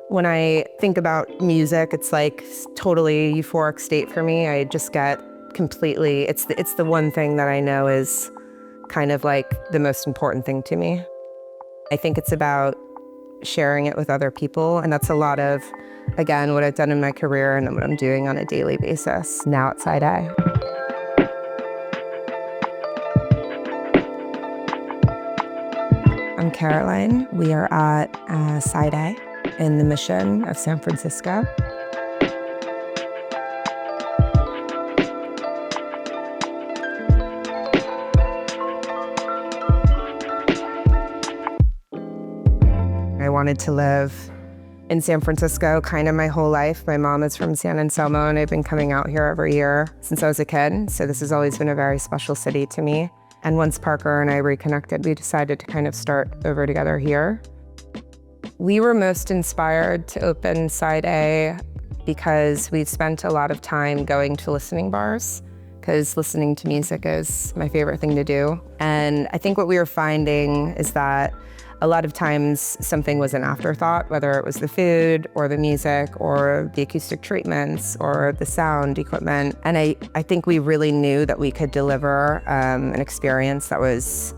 When I think about music, it's like totally euphoric state for me. I just get completely, it's the one thing that I know is kind of like the most important thing to me. I think it's about sharing it with other people, and that's a lot of, again, what I've done in my career and what I'm doing on a daily basis now at Side A. I'm Caroline. We are at Side A in the Mission of San Francisco. I wanted to live in San Francisco kind of my whole life. My mom is from San Anselmo, and I've been coming out here every year since I was a kid. So this has always been a very special city to me. And once Parker and I reconnected, we decided to kind of start over together here. We were most inspired to open Side A because we've spent a lot of time going to listening bars, because listening to music is my favorite thing to do. And I think what we were finding is that a lot of times something was an afterthought, whether it was the food or the music or the acoustic treatments or the sound equipment. And I think we really knew that we could deliver an experience that was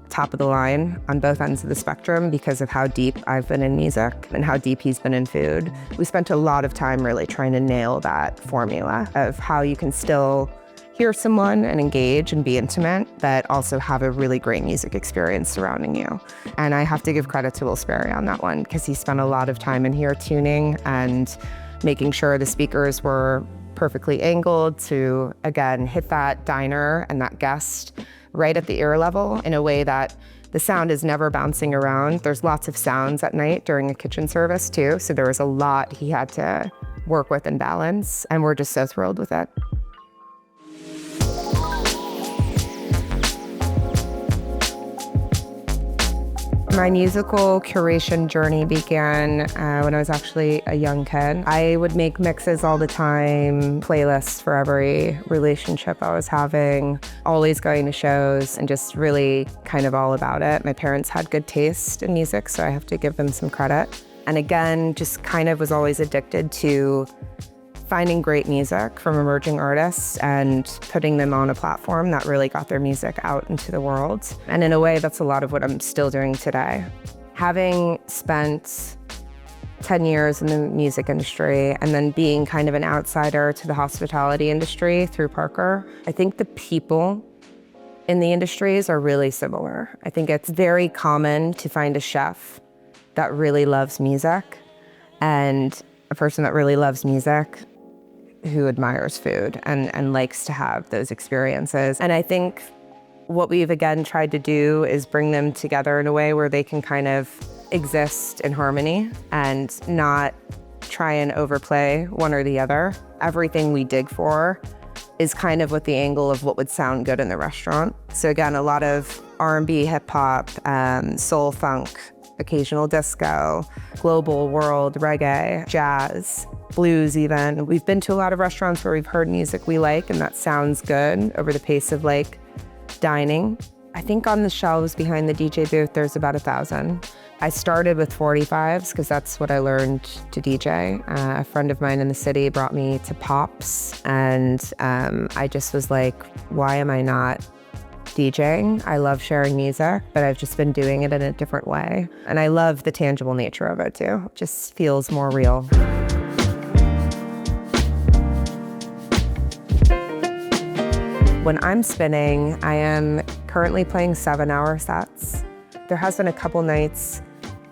top of the line on both ends of the spectrum because of how deep I've been in music and how deep he's been in food. We spent a lot of time really trying to nail that formula of how you can still hear someone and engage and be intimate, but also have a really great music experience surrounding you. And I have to give credit to Will Sperry on that one, because he spent a lot of time in here tuning and making sure the speakers were perfectly angled to, again, hit that diner and that guest right at the ear level in a way that the sound is never bouncing around. There's lots of sounds at night during a kitchen service too, so there was a lot he had to work with and balance, and we're just so thrilled with it. My musical curation journey began when I was actually a young kid. I would make mixes all the time, playlists for every relationship I was having, always going to shows, and just really kind of all about it. My parents had good taste in music, so I have to give them some credit. And again, just kind of was always addicted to finding great music from emerging artists and putting them on a platform that really got their music out into the world. And in a way, that's a lot of what I'm still doing today. Having spent 10 years in the music industry and then being kind of an outsider to the hospitality industry through Parker, I think the people in the industries are really similar. I think it's very common to find a chef that really loves music and a person that really loves music who admires food and likes to have those experiences. And I think what we've again tried to do is bring them together in a way where they can kind of exist in harmony and not try and overplay one or the other. Everything we dig for is kind of with the angle of what would sound good in the restaurant. So again, a lot of R&B, hip hop, soul, funk, occasional disco, global, world, reggae, jazz, blues even. We've been to a lot of restaurants where we've heard music we like and that sounds good over the pace of like dining. I think on the shelves behind the DJ booth, there's about 1,000. I started with 45s because that's what I learned to DJ. A friend of mine in the city brought me to Pops, and I just was like, why am I not DJing? I love sharing music, but I've just been doing it in a different way. And I love the tangible nature of it too. It just feels more real. When I'm spinning, I am currently playing 7-hour sets. There has been a couple nights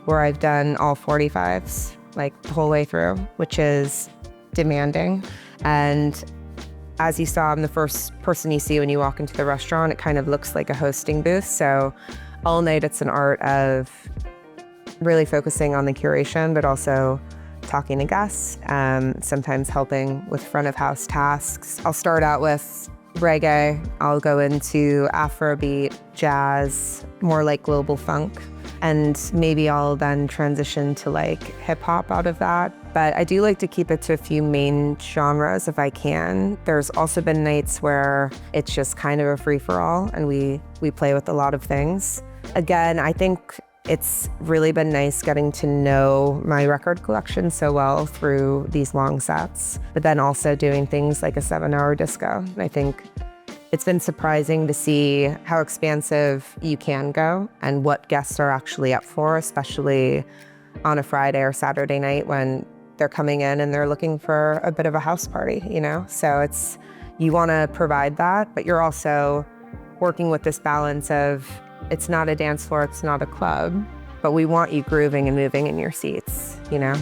where I've done all 45s, like the whole way through, which is demanding. And as you saw, I'm the first person you see when you walk into the restaurant. It kind of looks like a hosting booth. So all night it's an art of really focusing on the curation, but also talking to guests, sometimes helping with front of house tasks. I'll start out with reggae. I'll go into Afrobeat, jazz, more like global funk. And maybe I'll then transition to like hip hop out of that. But I do like to keep it to a few main genres if I can. There's also been nights where it's just kind of a free for all and we play with a lot of things. Again, I think It's really been nice getting to know my record collection so well through these long sets, but then also doing things like a 7-hour disco. I think it's been surprising to see how expansive you can go and what guests are actually up for, especially on a Friday or Saturday night when they're coming in and they're looking for a bit of a house party, you know? So you want to provide that, but you're also working with this balance of it's not a dance floor, it's not a club, but we want you grooving and moving in your seats, you know?